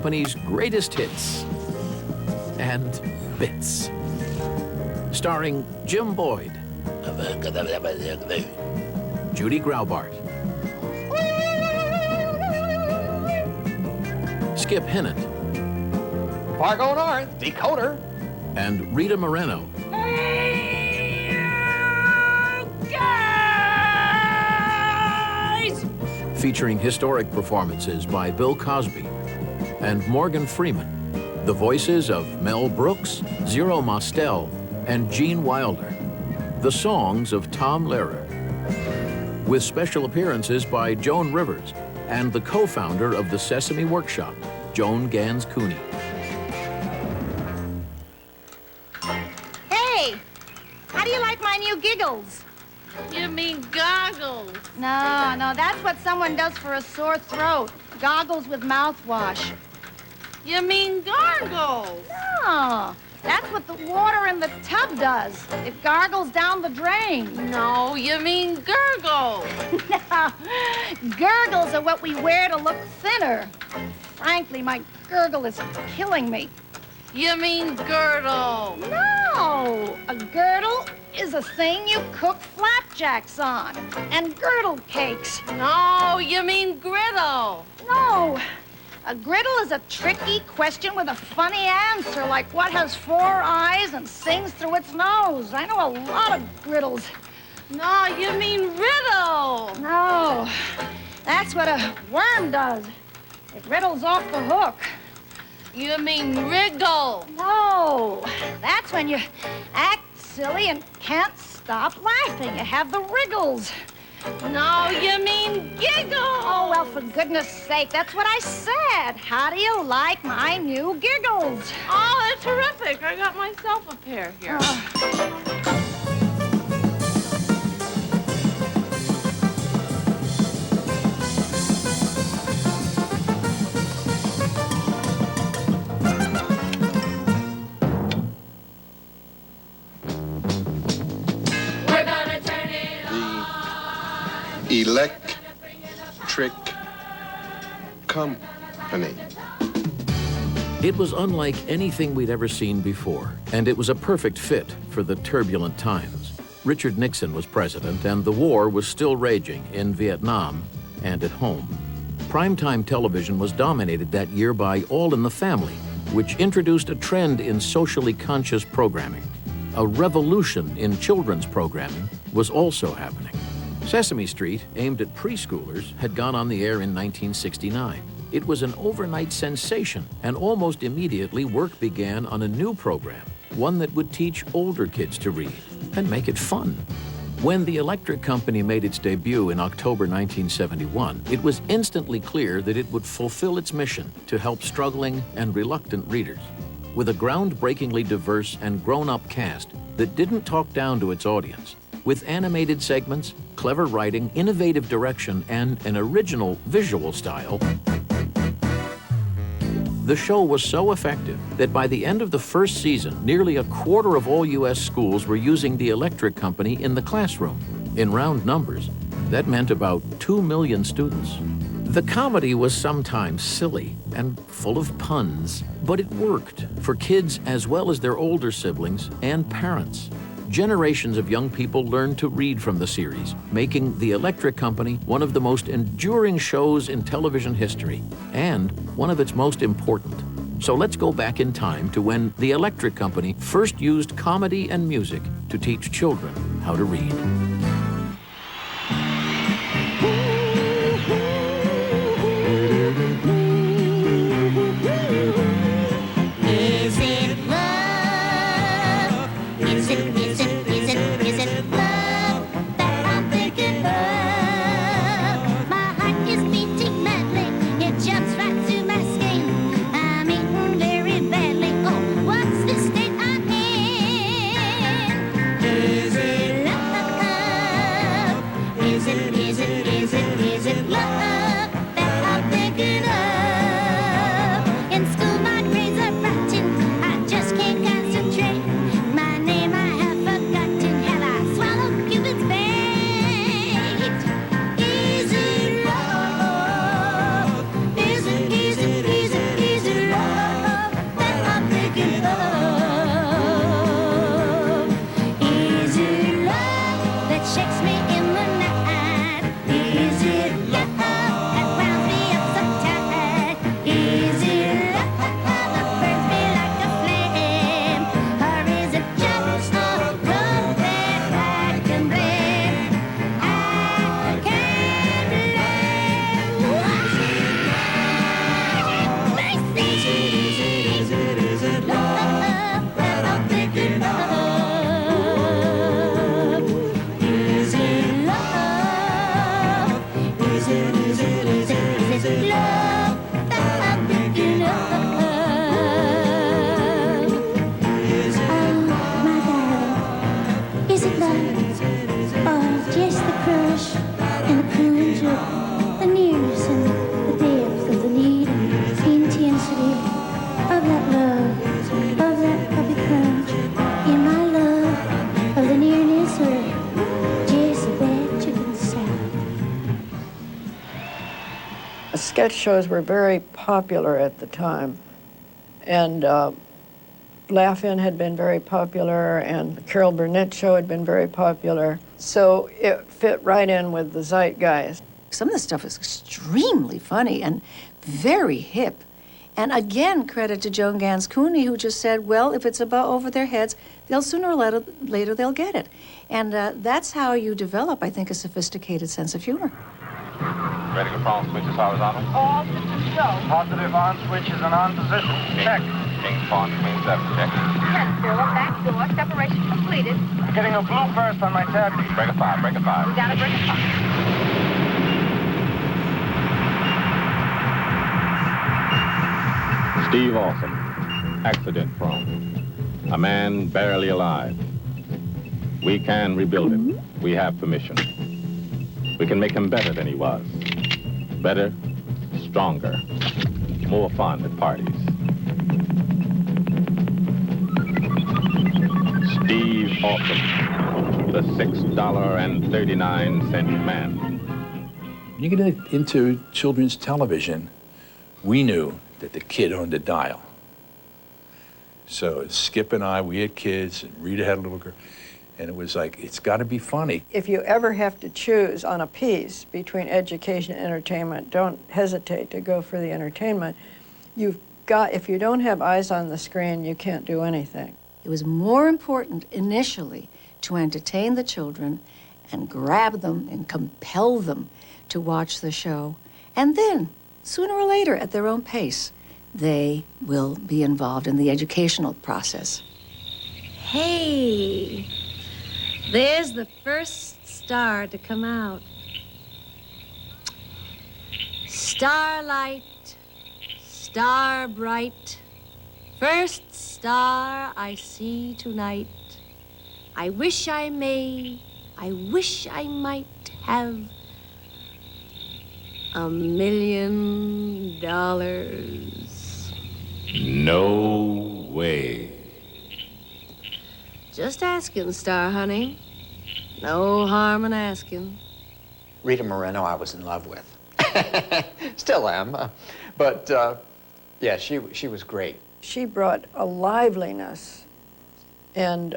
Company's greatest hits and bits. Starring Jim Boyd, Judy Graubart, Skip Hinnant, Fargo North, Decoder, and Rita Moreno. Guys! Featuring historic performances by Bill Cosby and Morgan Freeman, the voices of Mel Brooks, Zero Mostel, and Gene Wilder, the songs of Tom Lehrer, with special appearances by Joan Rivers and the co-founder of the Sesame Workshop, Joan Ganz Cooney. Hey, how do you like my new giggles? You mean goggles. No, that's what someone does for a sore throat. Goggles with mouthwash. You mean gargles. No, that's what the water in the tub does. It gargles down the drain. No, you mean gurgles. No, gurgles are what we wear to look thinner. Frankly, my gurgle is killing me. You mean girdle. No, a girdle is a thing you cook flapjacks on, and girdle cakes. No, you mean griddle. No, a griddle is a tricky question with a funny answer, like what has 4 eyes and sings through its nose. I know a lot of griddles. No, you mean riddle. No, that's what a worm does. It riddles off the hook. You mean wriggle. No, that's when you act silly and can't stop laughing. You have the wriggles. No, you mean giggle. Oh, well, for goodness sake, that's what I said. How do you like my new giggles? Oh, they're terrific. I got myself a pair here. Electric Company. It was unlike anything we'd ever seen before, and it was a perfect fit for the turbulent times. Richard Nixon was president, and the war was still raging in Vietnam and at home. Primetime television was dominated that year by All in the Family, which introduced a trend in socially conscious programming. A revolution in children's programming was also happening. Sesame Street, aimed at preschoolers, had gone on the air in 1969. It was an overnight sensation, and almost immediately work began on a new program, one that would teach older kids to read and make it fun. When the Electric Company made its debut in October 1971, it was instantly clear that it would fulfill its mission to help struggling and reluctant readers. With a groundbreakingly diverse and grown-up cast that didn't talk down to its audience, with animated segments, clever writing, innovative direction, and an original visual style, the show was so effective that by the end of the first season, nearly a quarter of all U.S. schools were using the Electric Company in the classroom. In round numbers, that meant about 2 million students. The comedy was sometimes silly and full of puns, but it worked for kids as well as their older siblings and parents. Generations of young people learned to read from the series, making the Electric Company one of the most enduring shows in television history and one of its most important. So let's go back in time to when the Electric Company first used comedy and music to teach children how to read. Is it love? Is it love that I'm thinking of? My heart is beating madly, it jumps right to my skin. I'm eating very badly, oh, what's the state I'm in? Is it love? sketch shows were very popular at the time. And Laugh-In had been very popular, and the Carol Burnett show had been very popular. So it fit right in with the zeitgeist. Some of the stuff is extremely funny and very hip. And again, credit to Joan Ganz Cooney, who just said, well, if it's about over their heads, they'll sooner or later they'll get it. And that's how you develop, I think, a sophisticated sense of humor. Ready to phone switches horizontal? All systems go. Positive on switches and on position. Check. King pawn queen 7, check. Yes, Bill, back door, separation completed. I'm getting a blue burst on my tab. Break a 5, break a 5. We got a break of 5. Steve Awesome, accident prone. A man barely alive. We can rebuild him. We have permission. We can make him better than he was. Better, stronger, more fun at parties. Steve Awesome, the $6.39 man. When you get into children's television, we knew that the kid owned the dial. So Skip and I, we had kids, and Rita had a little girl, and it was like, it's got to be funny. If you ever have to choose on a piece between education and entertainment, don't hesitate to go for the entertainment. If you don't have eyes on the screen, you can't do anything. It was more important initially to entertain the children and grab them and compel them to watch the show. And then, sooner or later, at their own pace, they will be involved in the educational process. Hey, there's the first star to come out. Starlight, star bright, first star I see tonight. I wish I may, I wish I might have $1 million. No way. Just asking, Star Honey. No harm in asking. Rita Moreno I was in love with. Still am. Yeah, she was great. She brought a liveliness and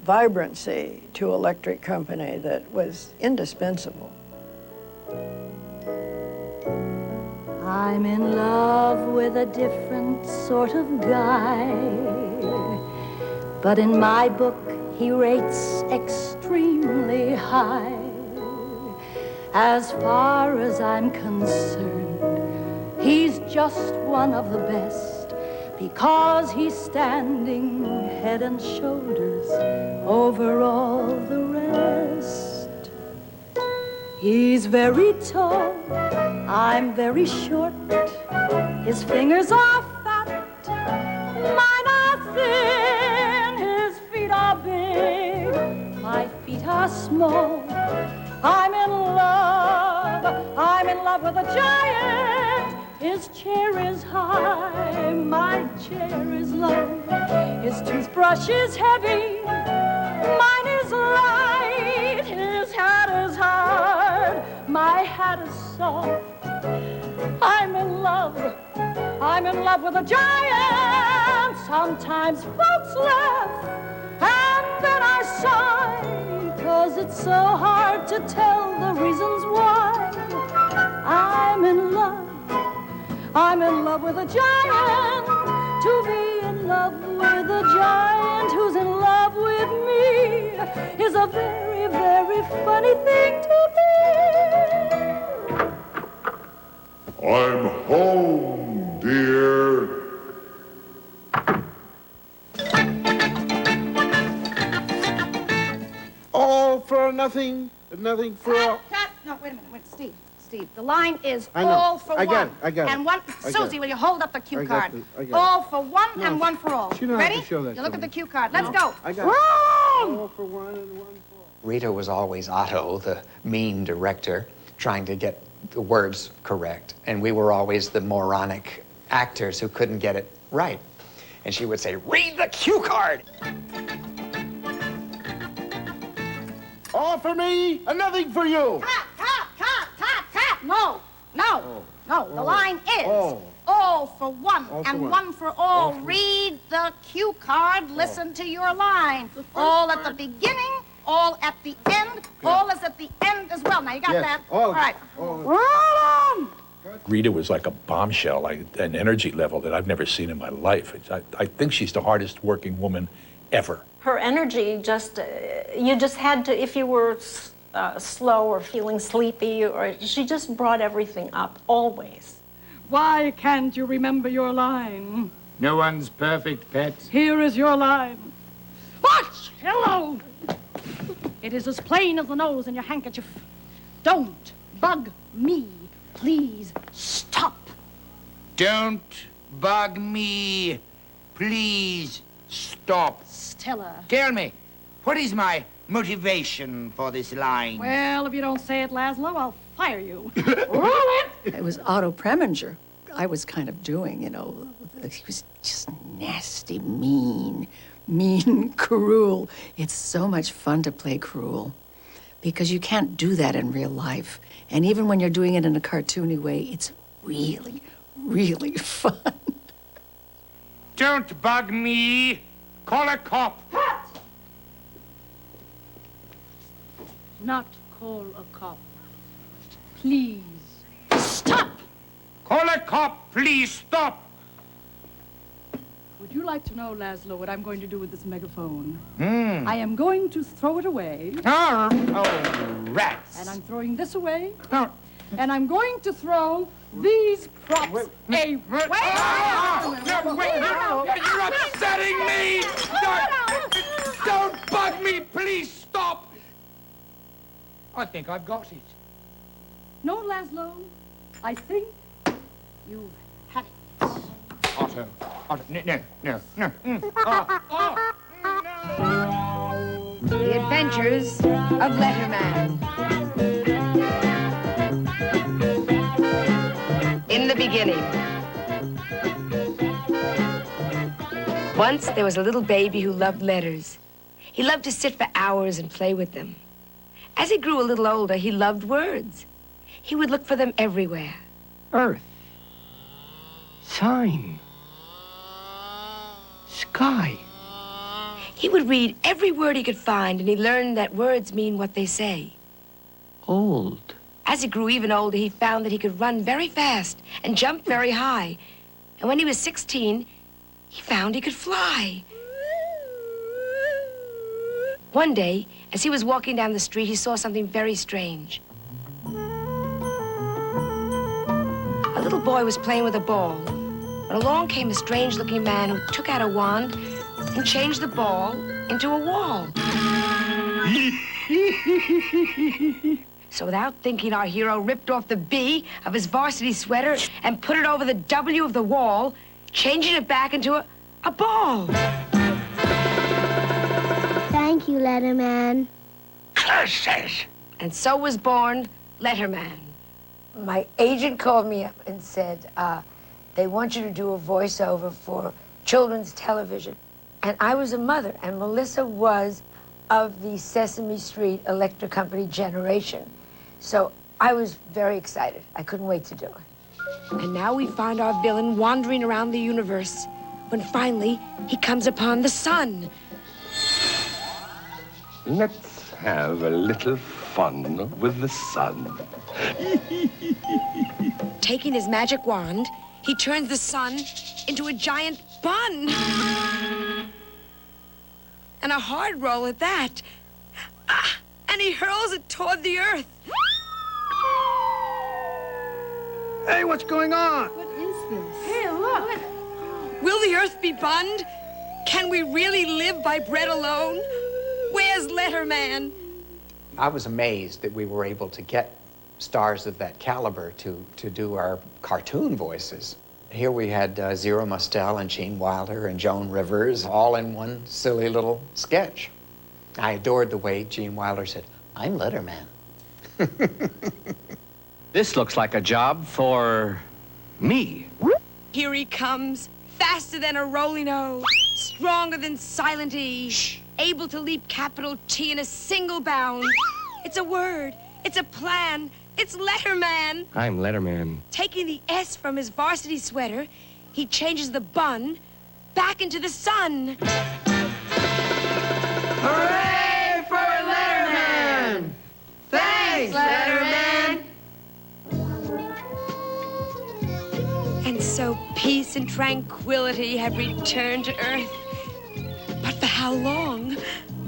vibrancy to Electric Company that was indispensable. I'm in love with a different sort of guy, but in my book he rates extremely high. As far as I'm concerned, he's just one of the best, because he's standing head and shoulders over all the rest. He's very tall, I'm very short. His fingers are fat, mine are thin. His feet are big, my feet are small. I'm in love with a giant. His chair is high, my chair is low. His toothbrush is heavy, mine is light. His hat is hard, my hat is soft. I'm in love with a giant. Sometimes folks laugh, and then I sigh, 'cause it's so hard to tell the reasons why. I'm in love with a giant. To be in love with a giant who's in love with me is a very, very funny thing to be. I'm home, dear. All for nothing, nothing for all. Cut. No, wait a minute, Steve. The line is I know. all for I one. got it, I got it. And one, I got Susie, it. will you hold up the cue I got card? it, I got All it. for one No, and one for all. she don't have Ready? to show that You look to at the me. cue card. Let's go. I got it. Wrong! All for one and one for all. Rita was always Otto, the mean director, trying to get the words correct. And we were always the moronic actors who couldn't get it right. And she would say, read the cue card! All for me and nothing for you. Cut. No. No, the line is all for one and one for all. Read the cue card, listen to your line. All at the beginning, all at the end, all is at the end as well. Now, you got that? All right. Roll on! Rita was like a bombshell, like an energy level that I've never seen in my life. I think she's the hardest working woman ever. Her energy you just had to, if you were slow or feeling sleepy, or she just brought everything up, always. Why can't you remember your line? No one's perfect, pet. Here is your line. Watch! Hello! It is as plain as the nose in your handkerchief. Don't bug me. Please stop. Don't bug me. Please stop. Stella. Tell me, what is my motivation for this line? Well, if you don't say it, Laszlo, I'll fire you. It was Otto Preminger I was kind of doing, you know. He was just nasty, mean, cruel. It's so much fun to play cruel because you can't do that in real life. And even when you're doing it in a cartoony way, it's really, really fun. Don't bug me. Call a cop. Not call a cop. Please. Stop! Call a cop. Please stop. Would you like to know, Laszlo, what I'm going to do with this megaphone? Hmm. I am going to throw it away. Oh, rats. And I'm throwing this away. Oh. And I'm going to throw these props away. Wait, you're upsetting me. Don't bug me. Please stop. I think I've got it. No, Laszlo. I think you've had it. Otto, no. The Adventures of Letterman. In the beginning. Once there was a little baby who loved letters. He loved to sit for hours and play with them. As he grew a little older, he loved words. He would look for them everywhere. Earth. Sign. Sky. He would read every word he could find, and he learned that words mean what they say. Old. As he grew even older, he found that he could run very fast and jump very high. And when he was 16, he found he could fly. One day, as he was walking down the street, he saw something very strange. A little boy was playing with a ball, when along came a strange-looking man who took out a wand and changed the ball into a wall. So without thinking, our hero ripped off the B of his varsity sweater and put it over the W of the wall, changing it back into a ball. Thank you, Letterman. Curses! And so was born Letterman. My agent called me up and said, they want you to do a voiceover for children's television. And I was a mother, and Melissa was of the Sesame Street Electric Company generation. So I was very excited. I couldn't wait to do it. And now we find our villain wandering around the universe, when finally he comes upon the sun. Let's have a little fun with the sun. Taking his magic wand, he turns the sun into a giant bun. And a hard roll at that. And he hurls it toward the earth. Hey, what's going on? What is this? Hey, look. Will the earth be bunned? Can we really live by bread alone? Where's Letterman? I was amazed that we were able to get stars of that caliber to do our cartoon voices. Here we had Zero Mostel and Gene Wilder and Joan Rivers all in one silly little sketch. I adored the way Gene Wilder said, "I'm Letterman." This looks like a job for me. Here he comes, faster than a rolling O, stronger than silent E, able to leap capital T in a single bound. It's a word, it's a plan, It's Letterman. I'm Letterman. Taking the S from his varsity sweater, he changes the bun back into the sun. Hooray for Letterman! Thanks, Letterman! And so peace and tranquility have returned to Earth. But for how long?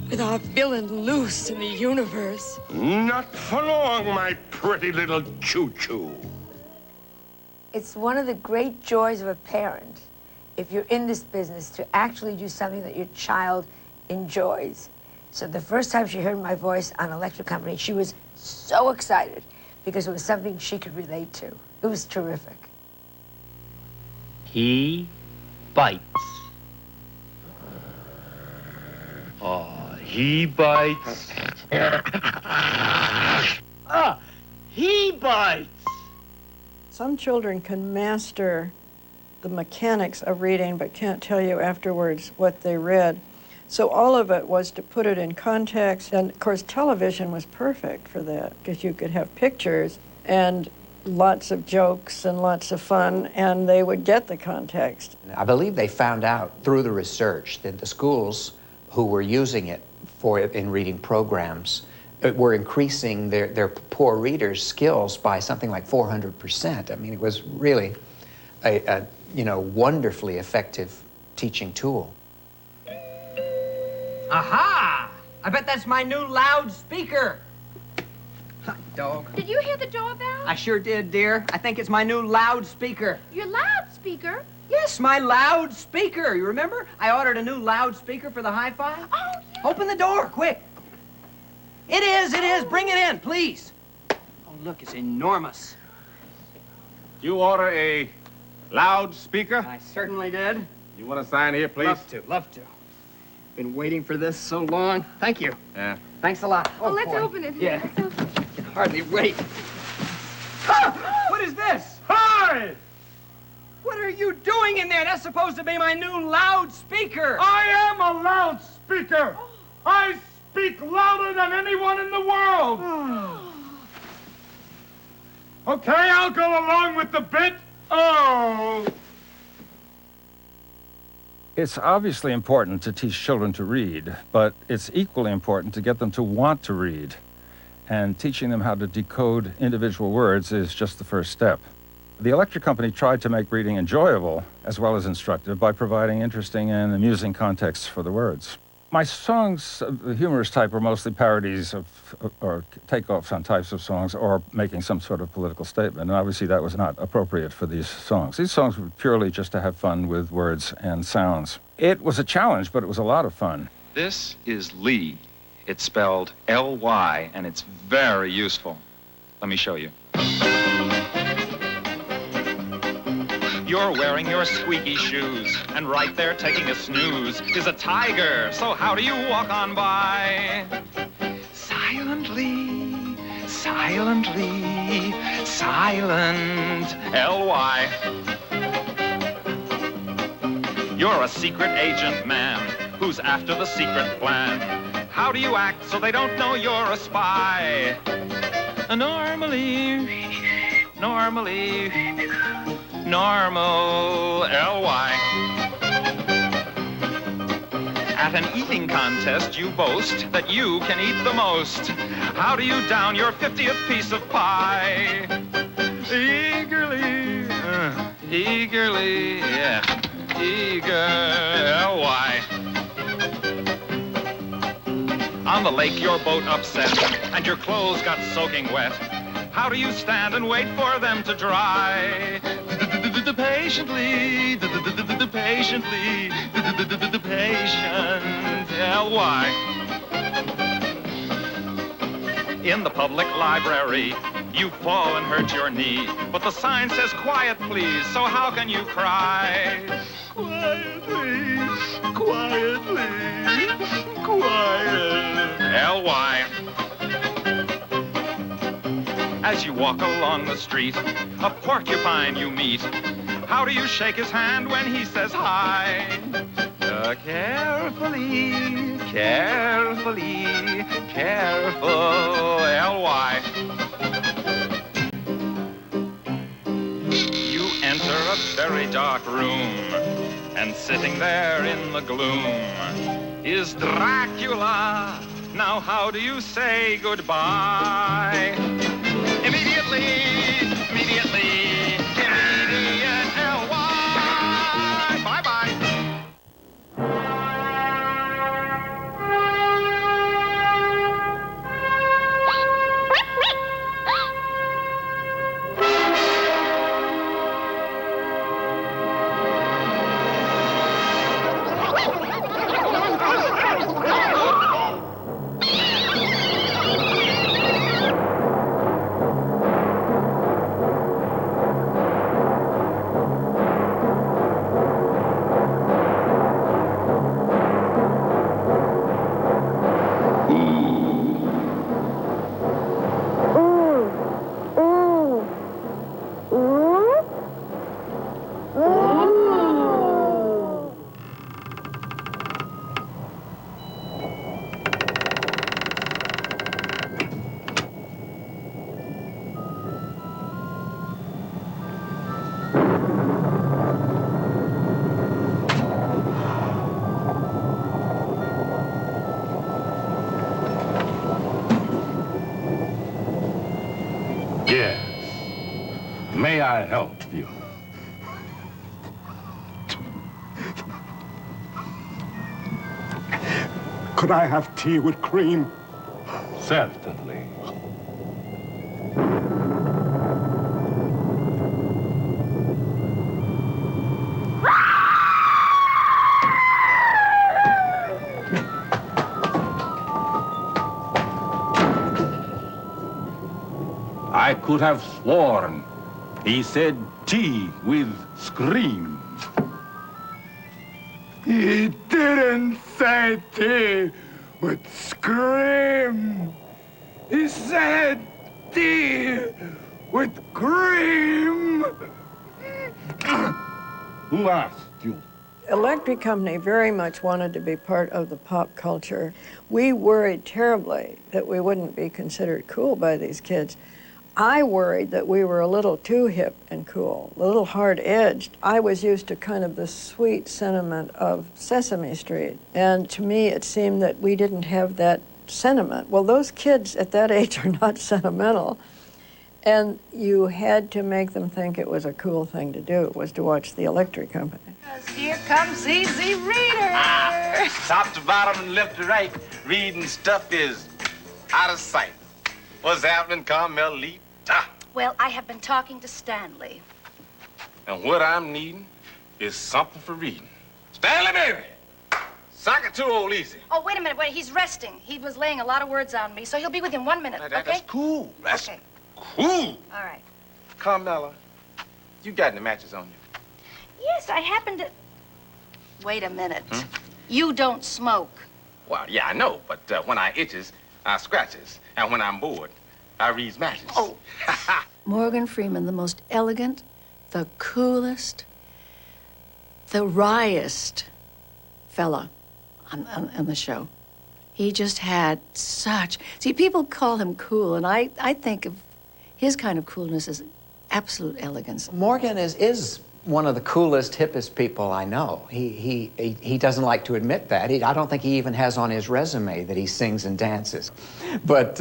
With our villain loose in the universe. Not for long, my pretty little choo-choo. It's one of the great joys of a parent, if you're in this business, to actually do something that your child enjoys. So the first time she heard my voice on Electric Company, she was so excited because it was something she could relate to. It was terrific. He bites. Oh, he bites. He bites. Some children can master the mechanics of reading but can't tell you afterwards what they read. So all of it was to put it in context, and of course television was perfect for that because you could have pictures and lots of jokes and lots of fun, and they would get the context. I believe they found out through the research that the schools who were using it in reading programs were increasing their poor readers' skills by something like 400%. I mean, it was really a wonderfully effective teaching tool. Aha! I bet that's my new loudspeaker. Hot dog. Did you hear the doorbell? I sure did, dear. I think it's my new loudspeaker. Your loudspeaker? Yes, my loudspeaker. You remember? I ordered a new loudspeaker for the hi-fi. Oh, yeah. Open the door, quick. It is. Bring it in, please. Oh, look, it's enormous. You order a loudspeaker? I certainly did. You want to sign here, please? Love to. Been waiting for this so long. Thank you. Yeah. Thanks a lot. Oh, let's boy. open it. Yeah. Let's open it. I can hardly wait. Ah! What is this? Hi! What are you doing in there? That's supposed to be my new loudspeaker. I am a loudspeaker! I speak louder than anyone in the world! Okay, I'll go along with the bit. Oh! It's obviously important to teach children to read, but it's equally important to get them to want to read. And teaching them how to decode individual words is just the first step. The Electric Company tried to make reading enjoyable as well as instructive by providing interesting and amusing contexts for the words. My songs of the humorous type are mostly parodies of or takeoffs on types of songs or making some sort of political statement. And obviously that was not appropriate for these songs. These songs were purely just to have fun with words and sounds. It was a challenge, but it was a lot of fun. This is Lee. It's spelled L-Y, and it's very useful. Let me show you. You're wearing your squeaky shoes, and right there taking a snooze is a tiger. So how do you walk on by? Silently, silently, silent, L-Y. You're a secret agent man who's after the secret plan. How do you act so they don't know you're a spy? Normally, normal, L-Y. At an eating contest, you boast that you can eat the most. How do you down your 50th piece of pie? Eagerly, yeah, eager, L-Y. On the lake, your boat upset, and your clothes got soaking wet. How do you stand and wait for them to dry? Patiently, patiently, patient, L-Y. In the public library, you fall and hurt your knee, but the sign says quiet, please, so how can you cry? Quietly, quietly, quiet, L-Y. As you walk along the street, a porcupine you meet. How do you shake his hand when he says hi? Carefully, carefully, careful, L-Y. dark room, and sitting there in the gloom is Dracula. Now how do you say goodbye? Immediately, immediately, immediate-L-Y. Bye-bye. Yes. May I help you? Could I have tea with cream? Certainly. I could have sworn he said tea with scream. He didn't say tea with scream. He said tea with cream. Who asked you? Electric Company very much wanted to be part of the pop culture. We worried terribly that we wouldn't be considered cool by these kids. I worried that we were a little too hip and cool, a little hard-edged. I was used to kind of the sweet sentiment of Sesame Street, and to me it seemed that we didn't have that sentiment. Well, those kids at that age are not sentimental, and you had to make them think it was a cool thing to do, was to watch the Electric Company. Here comes Easy Reader. Top to bottom and left to right, reading stuff is out of sight. What's happening, Carmelita? Well, I have been talking to Stanley. And what I'm needing is something for reading. Stanley, baby! Sock it to old Easy. Oh, wait a minute. Wait, he's resting. He was laying a lot of words on me, so he'll be with you in 1 minute, okay? That's cool. That's okay. Cool. All right. Carmela, you got any matches on you? Yes, I happen to... Wait a minute. You don't smoke. Well, yeah, I know, but when I itches, I scratches. And when I'm bored, I reads matches. Oh. Morgan Freeman, the most elegant, the coolest, the wryest fella on the show. He just had such... See, people call him cool, and I think of his kind of coolness as absolute elegance. Morgan is one of the coolest, hippest people I know. He doesn't like to admit that. I don't think he even has on his resume that he sings and dances. But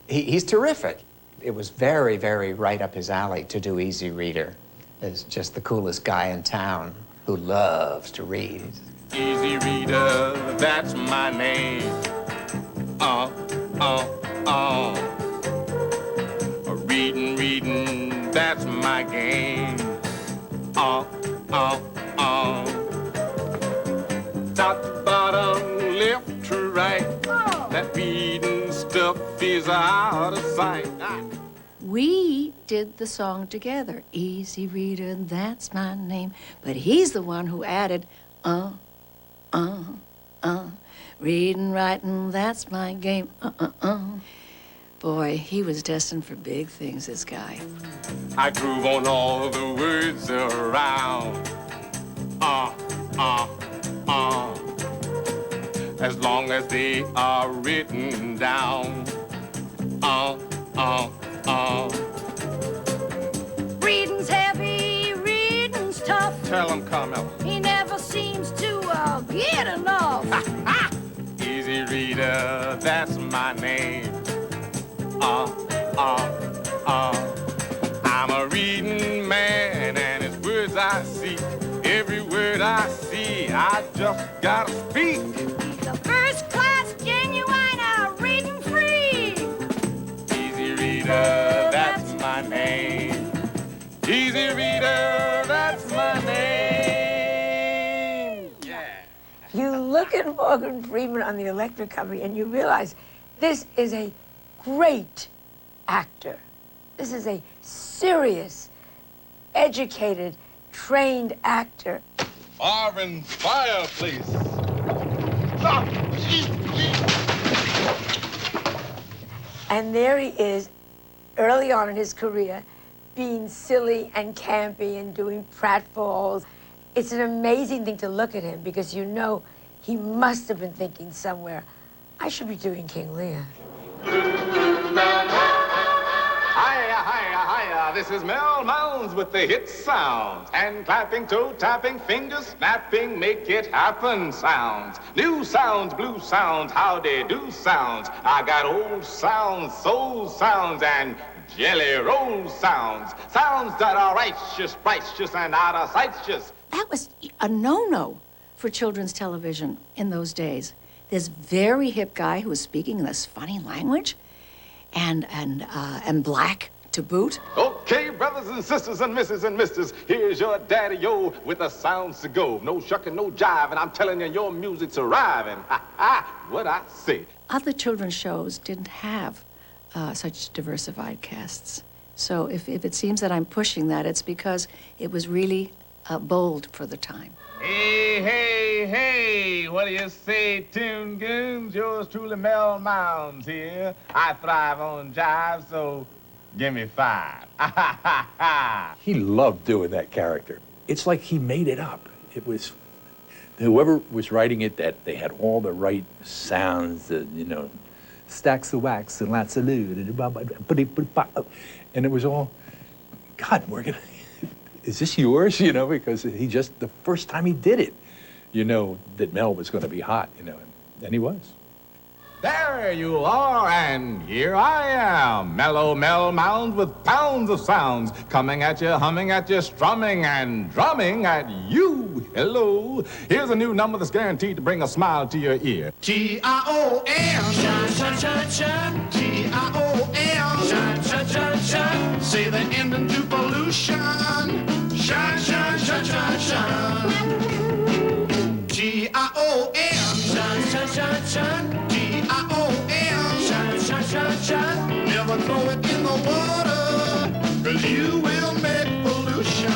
he's terrific. It was very, very right up his alley to do Easy Reader as just the coolest guy in town who loves to read. Easy Reader, that's my name. Reading, that's my game. Top to bottom, left to right. That reading stuff is out of sight. We did the song together. Easy Reader, that's my name. But he's the one who added, reading, writing, that's my game, Boy, he was destined for big things, this guy. I groove on all the words around. As long as they are written down. Reading's heavy, reading's tough. He never seems to get enough. Easy Rita, that's my name. I'm a reading man, and it's words I see. Every word I see, I just gotta speak. He's a first-class, genuine, reading freak. Easy Rita, that's my name. Easy Rita, that's my name. Yeah. You look at Morgan Freeman on the Electric Company and you realize this is a great actor. This is a serious, educated, trained actor. Marvin, fire, please. And there he is, early on in his career, being silly and campy and doing pratfalls. It's an amazing thing to look at him because you know he must have been thinking somewhere, I should be doing King Lear. Hiya, hiya, hiya, this is Mel Mounds with the hit sounds. Hand clapping, toe tapping, fingers snapping, make it happen sounds. New sounds, blue sounds, how they do sounds. I got old sounds, soul sounds, and jelly roll sounds. Sounds that are righteous, and out of sighteous. That was a no-no for children's television in those days. This very hip guy who was speaking in this funny language, and black to boot. Okay, brothers and sisters and misses and misters, here's your daddy-o with the sounds to go. No shucking, no jiving, I'm telling you, your music's arriving. Ha ha, what I say. Other children's shows didn't have such diversified casts. So if it seems that I'm pushing that, it's because it was really bold for the time. Hey, hey, hey, what do you say, Toon Goons? Yours truly, Mel Mounds here. I thrive on jive, so give me 5. He loved doing that character. It's like he made it up. It was, whoever was writing it, that they had all the right sounds, stacks of wax and lots of lewd, and it was all, God, Morgan, is this yours? Because he just, the first time he did it, that Mel was going to be hot, and he was. There you are, and here I am, mellow Mel Mounds with pounds of sounds, coming at you, humming at you, strumming and drumming at you. Hello. Here's a new number that's guaranteed to bring a smile to your ear. G-I-O-M, shine, shine, shine, shine. G-I-O-M, shine, shine, shine, shine. Say the ending to pollution. Shine, shine, shine, shine, shine. G-I-O-M, shine, shine, shine, shine. G-I-O-M, shine, shine, shine, shine. Never throw it in the water, 'cause you will make pollution.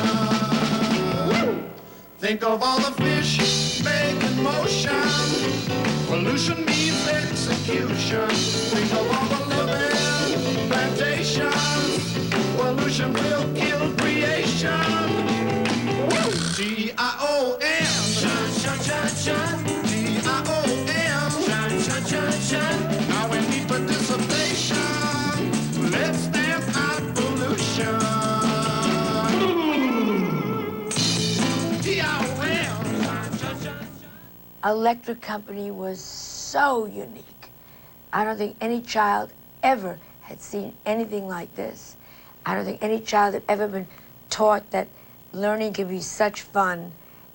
Think of all the fish making motion. Pollution means execution. Think of all the living plantations. Pollution will kill creation. G-I-O-M, shine, shine, shine, shine. G-I-O-M, shine, shine, shine, shine. Now we need participation. Let's stamp out pollution. G-I-O-M, shine, shine, shine. Electric Company was so unique. I don't think any child ever had seen anything like this. I don't think any child had ever been taught that learning can be such fun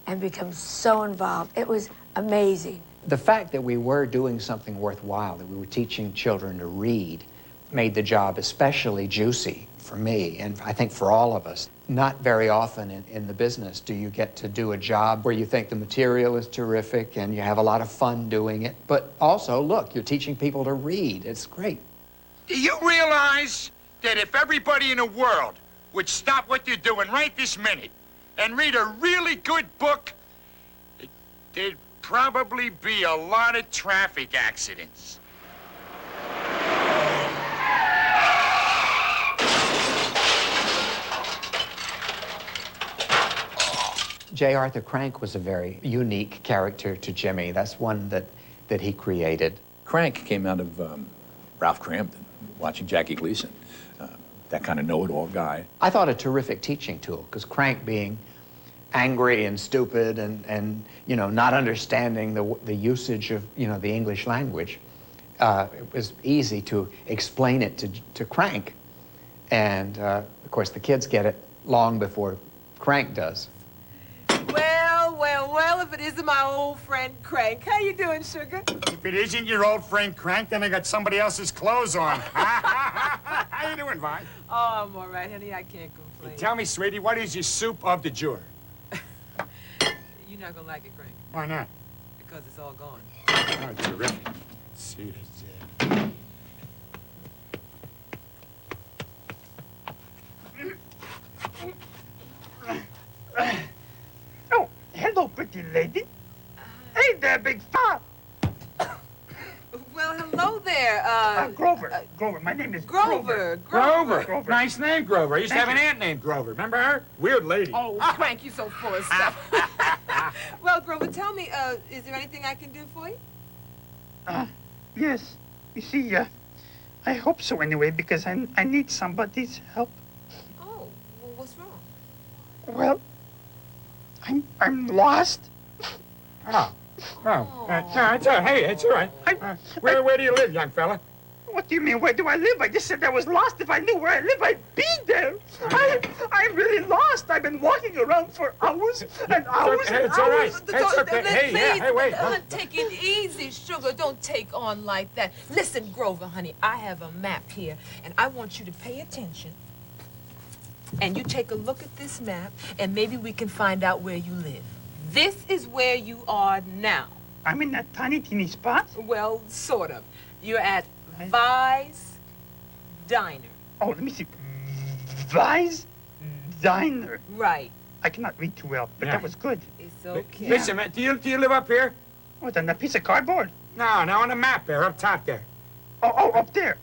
and become so involved. It was amazing. The fact that we were doing something worthwhile, that we were teaching children to read, made the job especially juicy for me, and I think for all of us. Not very often in the business do you get to do a job where you think the material is terrific and you have a lot of fun doing it, but also, look, you're teaching people to read. It's great. Do you realize that if everybody in the world would stop what they're doing right this minute and read a really good book, there'd probably be a lot of traffic accidents. J. Arthur Crank was a very unique character to Jimmy. That's one that he created. Crank came out of Ralph Cramden, watching Jackie Gleason, that kind of know-it-all guy. I thought a terrific teaching tool, because Crank being angry and stupid and you know, not understanding the usage of, you know, the English language, it was easy to explain it to Crank. And, of course, the kids get it long before Crank does. Well, if it isn't my old friend Crank. How you doing, sugar? If it isn't your old friend Crank, then I got somebody else's clothes on. How you doing, Vi? Oh, I'm all right, honey. I can't complain. Tell me, sweetie, what is your soup of the jour? You're not gonna like it, Crank. Why not? Because it's all gone. Oh, terrific. Let's see this. Oh, hello, pretty lady. Hey there, big fella. Well, hello there. Grover. Grover. My name is Grover. Grover. Nice name, Grover. I used to have an aunt named Grover. Remember her? Weird lady. Oh, Crank, you're so full of stuff. Well, Grover, tell me, is there anything I can do for you? Yes. You see, I hope so anyway, because I need somebody's help. Oh, well, what's wrong? Well, I'm lost. Oh. It's all right. Hey, it's all right. Where do you live, young fella? What do you mean, where do I live? I just said I was lost. If I knew where I live, I'd be there. I'm really lost. I've been walking around for hours and hours and It's all right. hours. It's okay. Hey, wait. Take it easy, sugar. Don't take on like that. Listen, Grover, honey, I have a map here, and I want you to pay attention. And you take a look at this map, and maybe we can find out where you live. This is where you are now. I'm in that tiny, teeny spot? Well, sort of. You're at Vi's Diner. Oh, let me see. Vi's Diner. Right. I cannot read too well, but that was good. It's okay. Listen, man, do you live up here? What, on that piece of cardboard? No, on the map there, up top there. Oh, up there.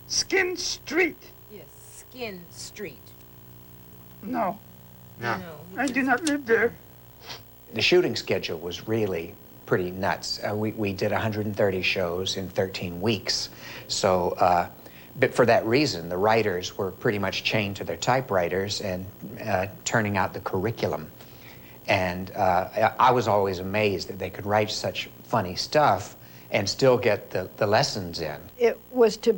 Skin Street. Yes, Skin Street. No. No. I do not live there. The shooting schedule was really pretty nuts. We did 130 shows in 13 weeks. So, but for that reason, the writers were pretty much chained to their typewriters and turning out the curriculum. And I was always amazed that they could write such funny stuff and still get the lessons in. It was to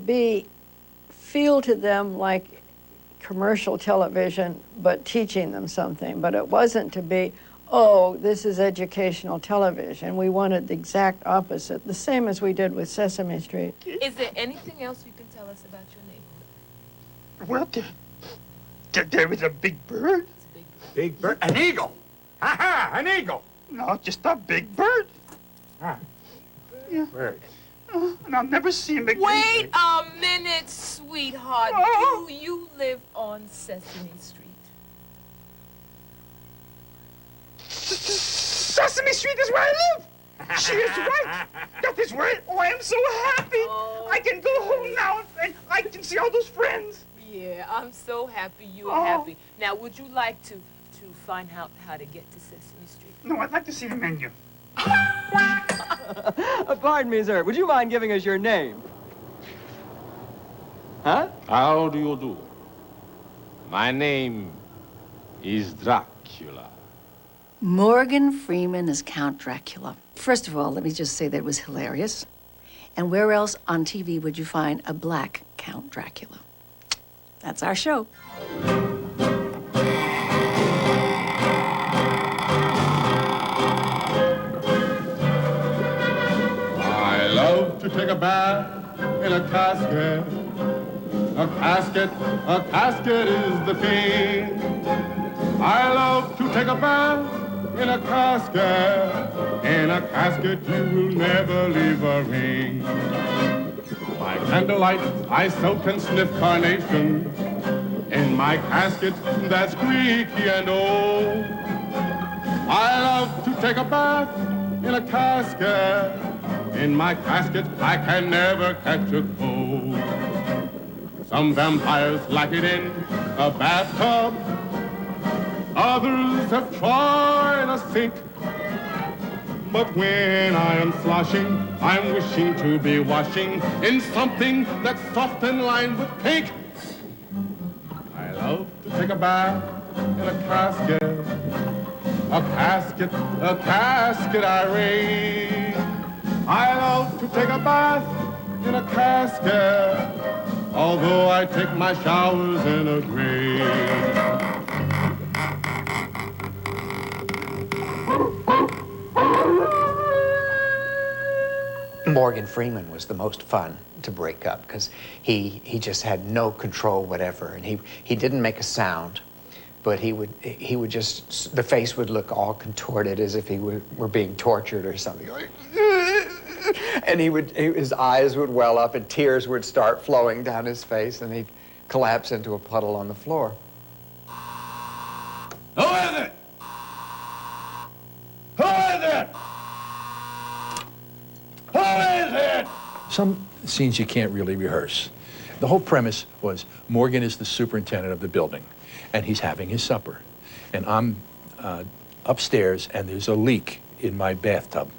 feel to them like commercial television, but teaching them something. But it wasn't to be, oh, this is educational television. We wanted the exact opposite, the same as we did with Sesame Street. Is there anything else you can tell us about your neighborhood? Well, there is a big bird. Big bird? An eagle? Ha-ha, an eagle. No, just a big bird. Ah. Yeah. Bird. And I'll never see him again. Wait a minute, sweetheart. Oh. Do you live on Sesame Street? Sesame Street is where I live. She is right. That is where I am so happy. Oh. I can go home now and I can see all those friends. Yeah, I'm so happy you're Oh. happy. Now, would you like to find out how to get to Sesame Street? No, I'd like to see the menu. Pardon me, sir. Would you mind giving us your name? Huh? How do you do? My name is Dracula. Morgan Freeman as Count Dracula. First of all, let me just say that it was hilarious. And where else on TV would you find a black Count Dracula? That's our show. I love to take a bath in a casket. A casket is the thing. I love to take a bath in a casket. In a casket you will never leave a ring. By candlelight I soak and sniff carnation. In my casket that's creaky and old. I love to take a bath in a casket. In my casket I can never catch a cold. Some vampires like it in a bathtub. Others have tried a sink. But when I am sloshing, I'm wishing to be washing in something that's soft and lined with pink. I love to take a bath in a casket, a casket irene. I love to take a bath in a casket, although I take my showers in a grave. Morgan Freeman was the most fun to break up because he just had no control whatever, and he didn't make a sound, but he would just, the face would look all contorted as if he were being tortured or something. And his eyes would well up and tears would start flowing down his face, and he'd collapse into a puddle on the floor. Who is it? Who is it? Who is it? Some scenes you can't really rehearse. The whole premise was Morgan is the superintendent of the building, and he's having his supper. And I'm upstairs, and there's a leak in my bathtub.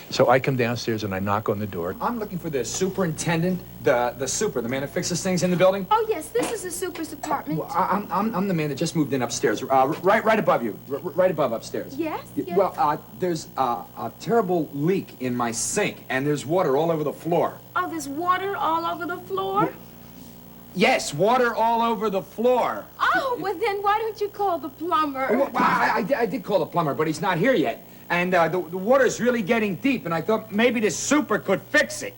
So I come downstairs and I knock on the door. I'm looking for the superintendent, the man that fixes things in the building. Oh, yes, this is the super's apartment. Well, I'm the man that just moved in upstairs, right above you, right above upstairs. Yes, yes. Well, there's a terrible leak in my sink, and there's water all over the floor. Oh, there's water all over the floor? Yes, water all over the floor. Oh, well, then why don't you call the plumber? Well, I did call the plumber, but he's not here yet. And the water's really getting deep, and I thought maybe the super could fix it.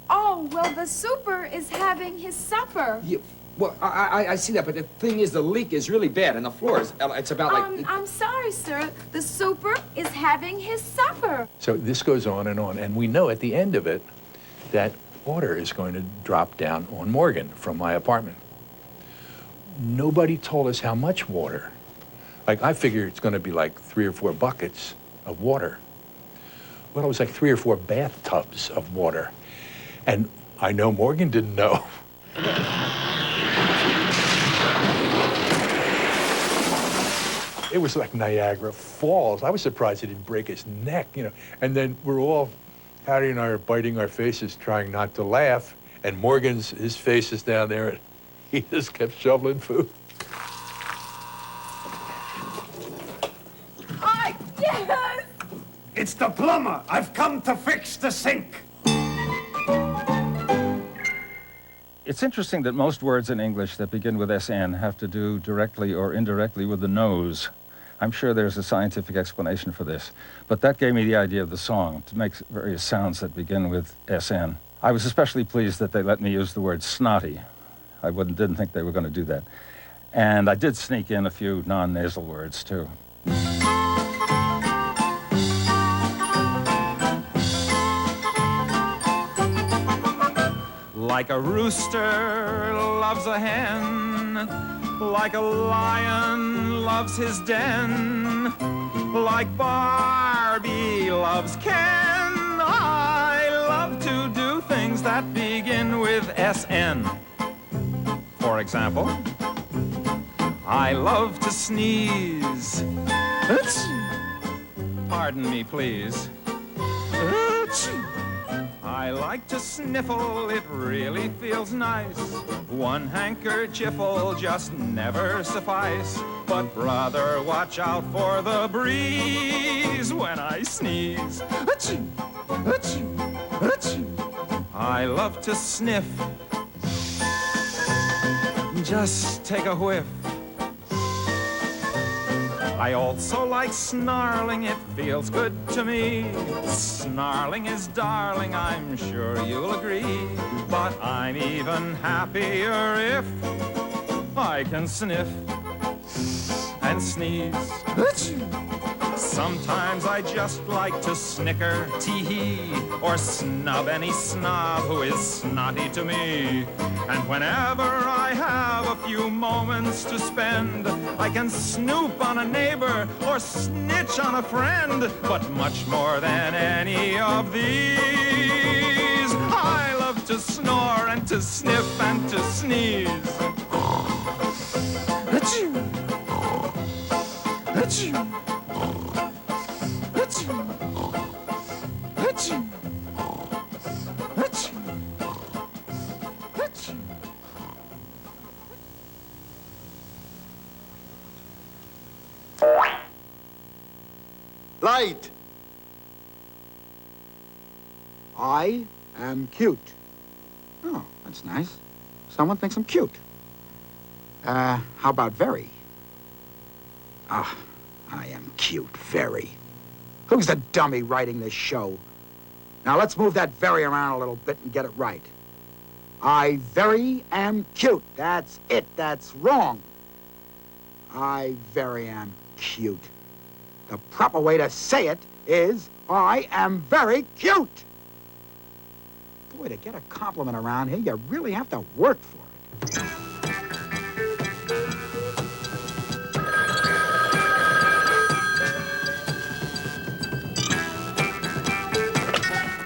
Oh, well, the super is having his supper. Yeah, well, I see that, but the thing is, the leak is really bad, and the floor is, it's about like... I'm sorry, sir. The super is having his supper. So this goes on, and we know at the end of it that water is going to drop down on Morgan from my apartment. Nobody told us how much water. Like, I figured it's going to be like 3 or 4 buckets of water. Well, it was like 3 or 4 bathtubs of water. And I know Morgan didn't know. It was like Niagara Falls. I was surprised he didn't break his neck, you know. And then we're all, Hattie and I are biting our faces trying not to laugh. And Morgan's, his face is down there, and he just kept shoveling food. Yes! It's the plumber. I've come to fix the sink. It's interesting that most words in English that begin with SN have to do directly or indirectly with the nose. I'm sure there's a scientific explanation for this, but that gave me the idea of the song, to make various sounds that begin with SN. I was especially pleased that they let me use the word snotty. I didn't think they were going to do that. And I did sneak in a few non-nasal words, too. Like a rooster loves a hen, like a lion loves his den, like Barbie loves Ken, I love to do things that begin with SN. For example, I love to sneeze. Pardon me, please. I like to sniffle, it really feels nice. One handkerchief'll just never suffice. But brother, watch out for the breeze when I sneeze. I love to sniff. Just take a whiff. I also like snarling, it feels good to me. Snarling is darling, I'm sure you'll agree. But I'm even happier if I can sniff and sneeze. Sometimes I just like to snicker, tee-hee, or snub any snob who is snotty to me. And whenever I have a few moments to spend, I can snoop on a neighbor or snitch on a friend. But much more than any of these, I love to snore and to sniff and to sneeze. Achoo! Achoo! Light. I am cute. Oh, that's nice. Someone thinks I'm cute. How about very? Ah, I am cute, very. Who's the dummy writing this show? Now let's move that very around a little bit and get it right. I very am cute. That's it. That's wrong. I very am cute. The proper way to say it is, I am very cute. Boy, to get a compliment around here, you really have to work for it.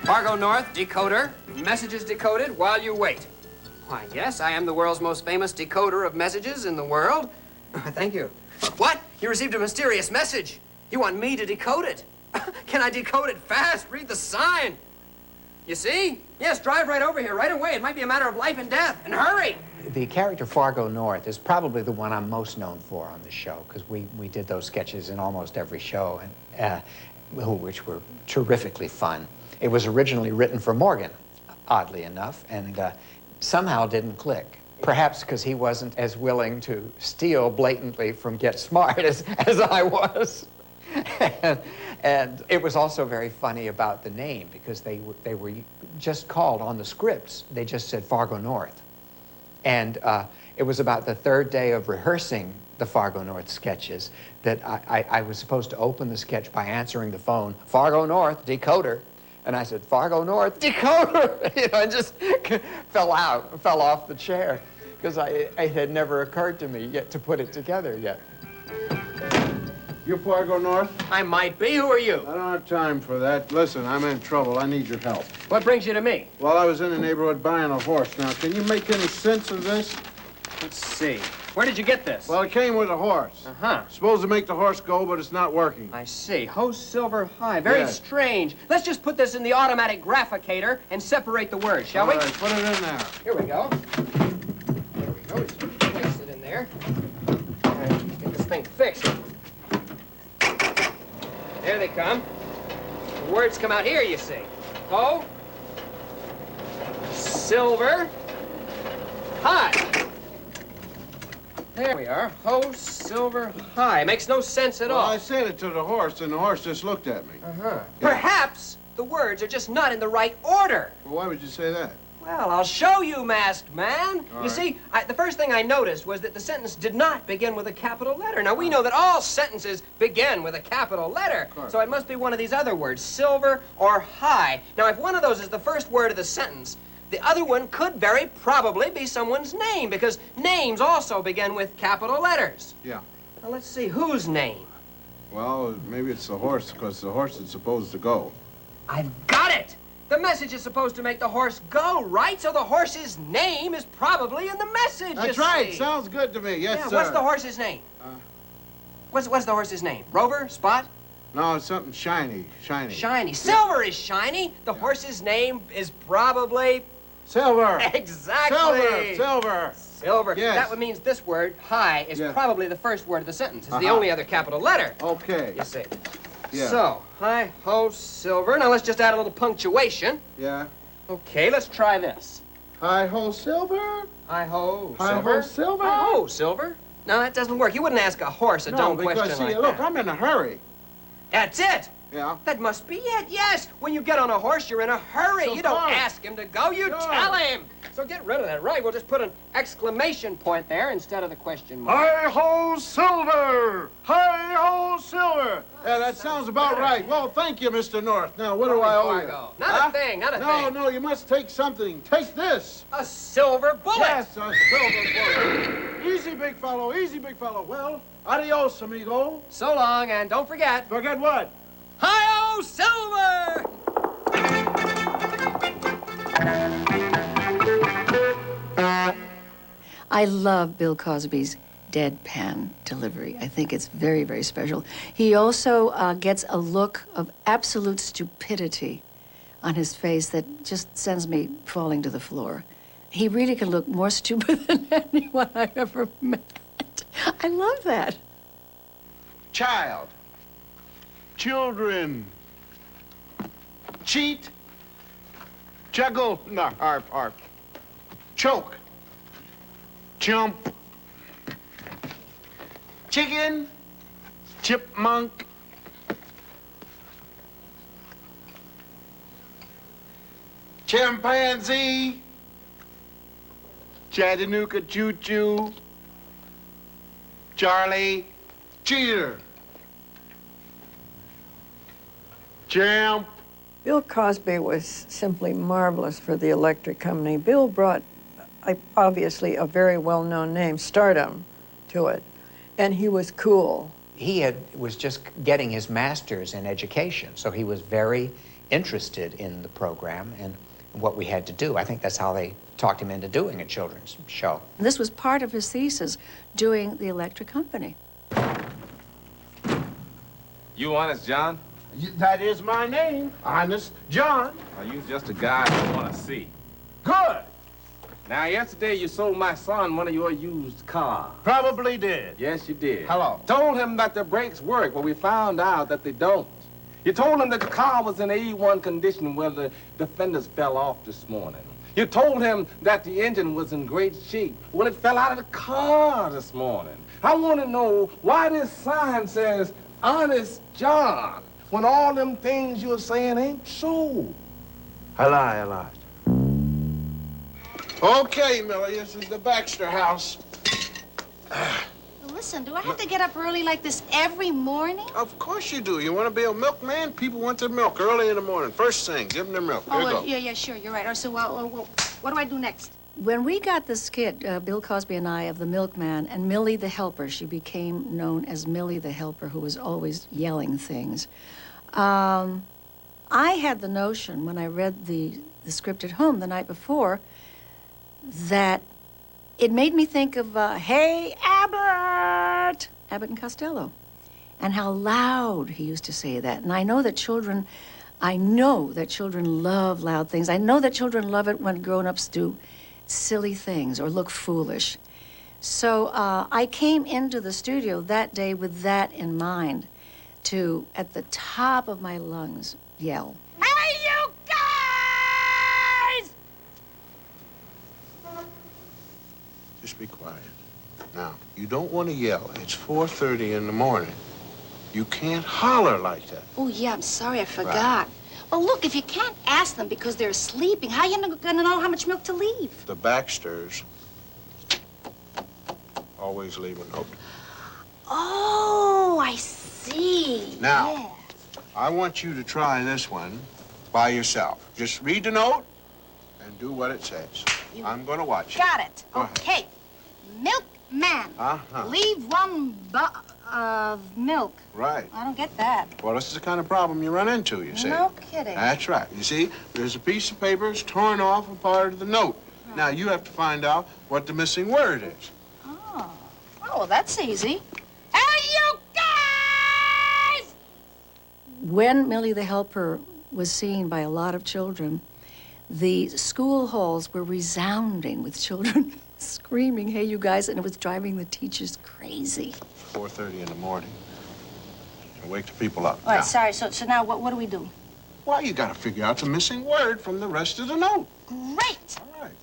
Fargo North, decoder. Messages decoded while you wait. Why, yes, I am the world's most famous decoder of messages in the world. Thank you. What? You received a mysterious message. You want me to decode it? Can I decode it fast? Read the sign. You see? Yes, drive right over here right away. It might be a matter of life and death. And hurry! The character Fargo North is probably the one I'm most known for on the show, because we did those sketches in almost every show, and which were terrifically fun. It was originally written for Morgan, oddly enough, and somehow didn't click. Perhaps because he wasn't as willing to steal blatantly from Get Smart as I was. and it was also very funny about the name, because they were just called on the scripts. They just said Fargo North. And it was about the third day of rehearsing the Fargo North sketches that I was supposed to open the sketch by answering the phone, Fargo North, decoder. And I said, Fargo North, decoder! You know, and just fell off the chair, because it had never occurred to me yet to put it together yet. You Fargo North? I might be. Who are you? I don't have time for that. Listen, I'm in trouble. I need your help. What brings you to me? Well, I was in the neighborhood buying a horse. Now, can you make any sense of this? Let's see. Where did you get this? Well, it came with a horse. Uh-huh. Supposed to make the horse go, but it's not working. I see. Ho Silver High. Very Yes. strange. Let's just put this in the automatic graphicator and separate the words, shall we? All right, put it in there. Here we go. There we go. Just place it in there. All right, get this thing fixed. There they come. The words come out here, you see. Ho Silver High. There we are. Ho Silver High. Makes no sense at all. I said it to the horse, and the horse just looked at me. Uh-huh. Perhaps the words are just not in the right order. Well, why would you say that? Well, I'll show you, masked man. All You right. see, the first thing I noticed was that the sentence did not begin with a capital letter. Now, we know that all sentences begin with a capital letter. So it must be one of these other words, silver or high. Now, if one of those is the first word of the sentence, the other one could very probably be someone's name, because names also begin with capital letters. Yeah. Now, let's see, whose name? Well, maybe it's the horse, because the horse is supposed to go. I've got it! The message is supposed to make the horse go, right? So the horse's name is probably in the message, That's you right. see. Sounds good to me. Yes, Yeah, sir. what's the horse's name? What's the horse's name? Rover? Spot? No, it's something shiny. Shiny. Shiny. Silver is shiny. The horse's name is probably... Silver. Exactly. Silver. Silver. Silver. Yes. That means this word, high, is Yes. probably the first word of the sentence. It's the Uh-huh. only other capital letter. Okay. You see. Yeah. So, hi, ho, silver. Now let's just add a little punctuation. Yeah. Okay, let's try this. Hi ho silver. Hi ho, Hi silver. ho silver. Hi ho, silver. No, that doesn't work. You wouldn't ask a horse a dumb because question see, like look, that. I'm in a hurry. That's it. Yeah. That must be it, yes. When you get on a horse, you're in a hurry. So You don't far. ask him to go, you Sure. tell him. So get rid of that, right? We'll just put an exclamation point there instead of the question mark. Hi ho silver. Hi ho silver. Yeah, that sounds about right. Well, thank you, Mr. North. Now, what do I owe you? Fargo. Not a thing, not a No, thing. no, you must take something. Take this. A silver bullet. Yes, a silver bullet. Easy, big fellow. Easy, big fellow. Well, adios, amigo. So long, and don't forget. Forget what? Hi-oh, silver! I love Bill Cosby's deadpan delivery. I think it's very, very special. He also gets a look of absolute stupidity on his face that just sends me falling to the floor. He really can look more stupid than anyone I've ever met. I love that. Child, children. Cheat, juggle, no, harp. Choke, jump, chicken, chipmunk, chimpanzee, Chattanooga choo-choo, Charlie, cheater, champ. Bill Cosby was simply marvelous for the electric company. Bill brought, obviously, a very well-known name, stardom, to it, and he was cool. He was just getting his master's in education, so he was very interested in the program and what we had to do. I think that's how they talked him into doing a children's show. This was part of his thesis, doing the electric company. You honest, John? That is my name, Honest John. Are you just a guy I want to see? Good. Now, yesterday you sold my son one of your used cars. Probably did. Yes, you did. Hello. Told him that the brakes work, but we found out that they don't. You told him that the car was in A1 condition where the fenders fell off this morning. You told him that the engine was in great shape when it fell out of the car this morning. I want to know why this sign says Honest John when all them things you're saying ain't so. I lied. Okay, Millie, this is the Baxter house. Listen, do I have to get up early like this every morning? Of course you do. You want to be a milkman? People want their milk early in the morning. First thing, give them their milk. Here you go. Yeah, sure, you're right. So, what do I do next? When we got the skit, Bill Cosby and I, of the milkman and Millie the helper, she became known as Millie the helper, who was always yelling things. I had the notion when I read the script at home the night before that it made me think of, hey, Abbott and Costello, and how loud he used to say that. And I know that children love loud things. I know that children love it when grown-ups do silly things or look foolish. So I came into the studio that day with that in mind, to, at the top of my lungs, yell. Hey, you guys! Just be quiet. Now, you don't want to yell. It's 4:30 in the morning. You can't holler like that. Oh, yeah, I'm sorry, I forgot. Well, look, if you can't ask them because they're sleeping, how are you gonna know how much milk to leave? The Baxters always leave a note. Oh, I see. Now, yeah. I want you to try this one by yourself. Just read the note and do what it says. I'm going to watch it. Got it. Go ahead. Okay. Milkman. Leave 1 of milk. Right. I don't get that. Well, this is the kind of problem you run into, you see. No kidding. That's right. You see, there's a piece of paper that's torn off a part of the note. Right. Now, you have to find out what the missing word is. Oh, well, that's easy. Hey, you guys! When Millie the helper was seen by a lot of children, the school halls were resounding with children screaming, hey, you guys, and it was driving the teachers crazy. 4:30 in the morning. And wake the people up. All right, now. sorry. So now what do we do? Well, you got to figure out the missing word from the rest of the note. Great. All right.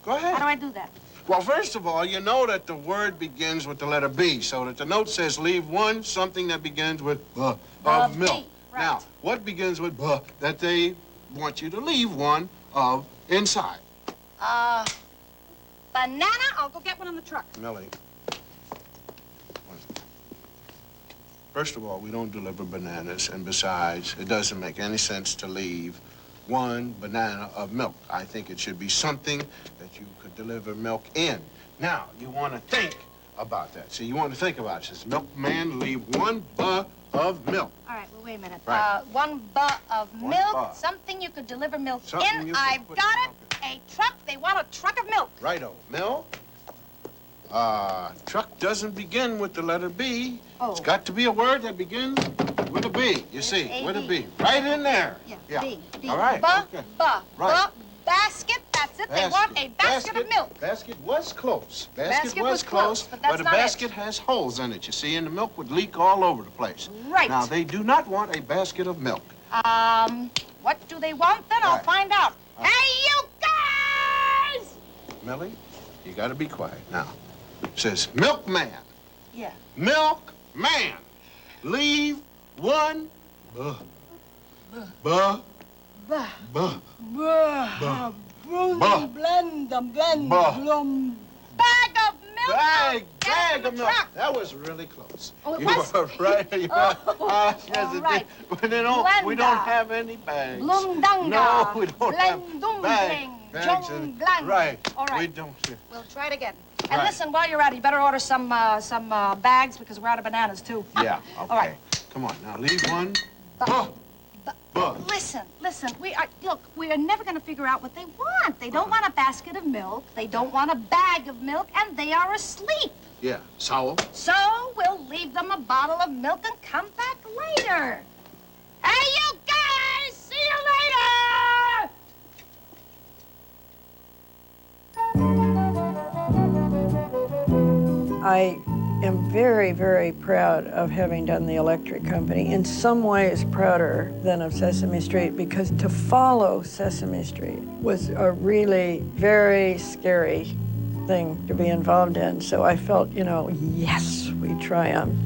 Go ahead. How do I do that? Well, first of all, you know that the word begins with the letter B, so that the note says leave one something that begins with of milk. Right. Now, what begins with that they want you to leave one of inside? Banana. I'll go get one on the truck. Millie. First of all, we don't deliver bananas, and besides, it doesn't make any sense to leave 1 banana of milk. I think it should be something that you could deliver milk in. Now, you want to think about that. See, you want to think about it. It says, milkman, leave 1 of milk. All right, well, wait a minute. Right. 1 of milk, something you could deliver milk Something in. I've got it. A truck. They want a truck of milk. Righto. Milk? Truck doesn't begin with the letter B. Oh. It's got to be a word that begins with a B, you see, with a B. Right in there. Yeah, B. All right. Right. Basket. That's it. They want a basket of milk. Basket was close. Basket was close, but that's a not basket it. has holes in it, you see, and the milk would leak all over the place. Right. Now, they do not want a basket of milk. What do they want then? I'll find out. Hey, you guys! Millie, you gotta be quiet now. It says, milkman. Yeah. Milkman. Leave one. Buh. Buh. Buh. Buh. Buh. Buh. Blend them, blend them. Bag of milk. Bag of milk. Truck. That was really close. Oh, it you was? were right. You yes, all it right. did. But we don't have any bags. Blumdanga. No, we don't have Blendumdling. bags. Jongblang. Right. All right. We don't. We'll try it again. And Right. listen, while you're at it, you better order some bags because we're out of bananas, too. Yeah, okay. All right. Come on, now leave one. Listen, look, we are never going to figure out what they want. They don't want a basket of milk. They don't want a bag of milk, and they are asleep. Yeah, so? So we'll leave them a bottle of milk and come back later. Hey, you guys! See you later! I am very, very proud of having done the Electric Company. In some ways prouder than of Sesame Street, because to follow Sesame Street was a really very scary thing to be involved in. So I felt, yes, we triumphed.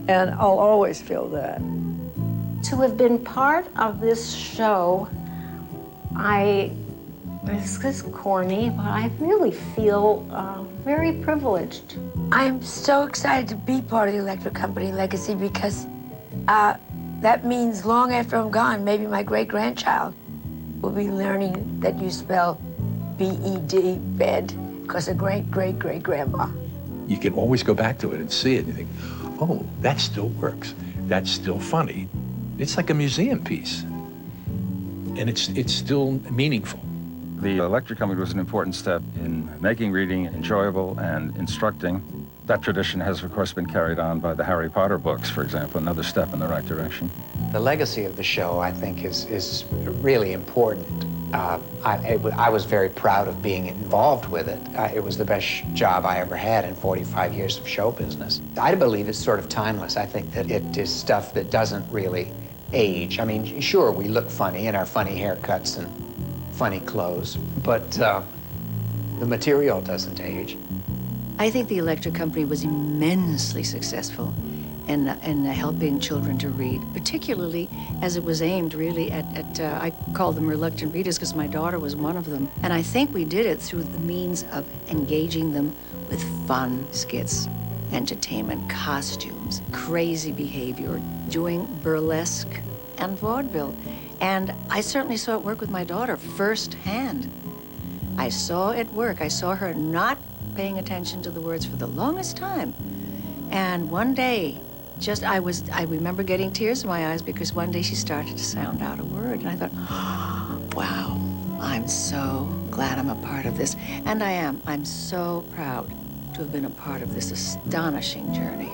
And I'll always feel that. To have been part of this show, this is corny, but I really feel very privileged. I'm so excited to be part of the Electric Company legacy because that means long after I'm gone, maybe my great-grandchild will be learning that you spell B-E-D, bed, because of great-great-great-grandma. You can always go back to it and see it and think, oh, that still works. That's still funny. It's like a museum piece. And it's still meaningful. The Electric Company was an important step in making reading enjoyable and instructing. That tradition has, of course, been carried on by the Harry Potter books, for example, another step in the right direction. The legacy of the show, I think, is really important. I was very proud of being involved with it. It was the best job I ever had in 45 years of show business. I believe it's sort of timeless. I think that it is stuff that doesn't really age. I mean, sure, we look funny in our funny haircuts and funny clothes, but the material doesn't age. I think the Electric Company was immensely successful in helping children to read, particularly as it was aimed really at I call them reluctant readers because my daughter was one of them. And I think we did it through the means of engaging them with fun skits, entertainment, costumes, crazy behavior, doing burlesque and vaudeville. And I certainly saw it work with my daughter firsthand. I saw it work. I saw her not paying attention to the words for the longest time. And one day, I remember getting tears in my eyes because one day she started to sound out a word. And I thought, oh, wow, I'm so glad I'm a part of this. And I am. I'm so proud to have been a part of this astonishing journey.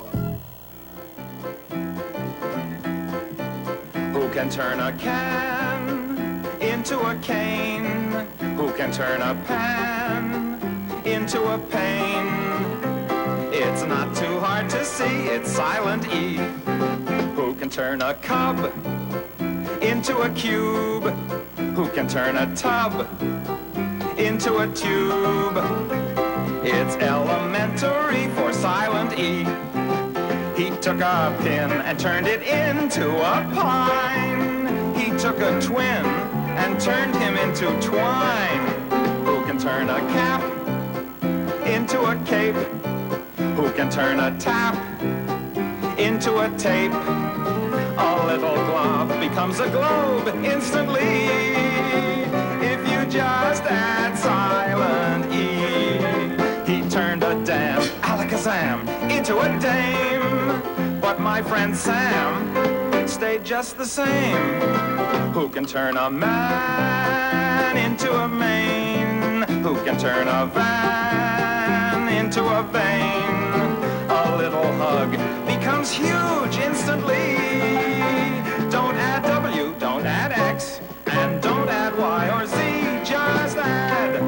Who can turn a can into a cane? Who can turn a pan into a pane? It's not too hard to see, it's silent E. Who can turn a cub into a cube? Who can turn a tub into a tube? It's elementary for silent E. He took a pin and turned it into a pine. He took a twin and turned him into twine. Who can turn a cap into a cape? Who can turn a tap into a tape? A little glob becomes a globe instantly if you just add silent E. He turned a damn alakazam into a dame, but my friend Sam stayed just the same. Who can turn a man into a mane? Who can turn a van into a vein? A little hug becomes huge instantly. Don't add W, don't add X, and don't add Y or Z, just add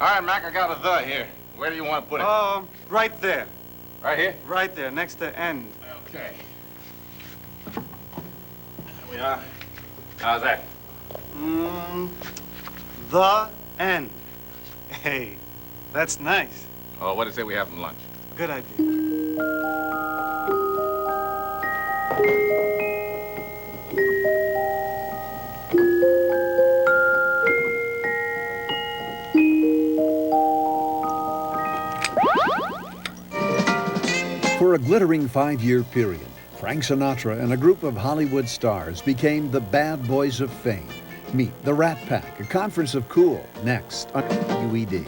All right, Mac, I got a the here. Where do you want to put it? Right there. Right here? Right there, next to end. Okay. There we are. How's that? The end. Hey, that's nice. Oh, what did it say we have from lunch? Good idea. For a glittering 5-year period, Frank Sinatra and a group of Hollywood stars became the bad boys of fame. Meet the Rat Pack, a conference of cool, next on UED.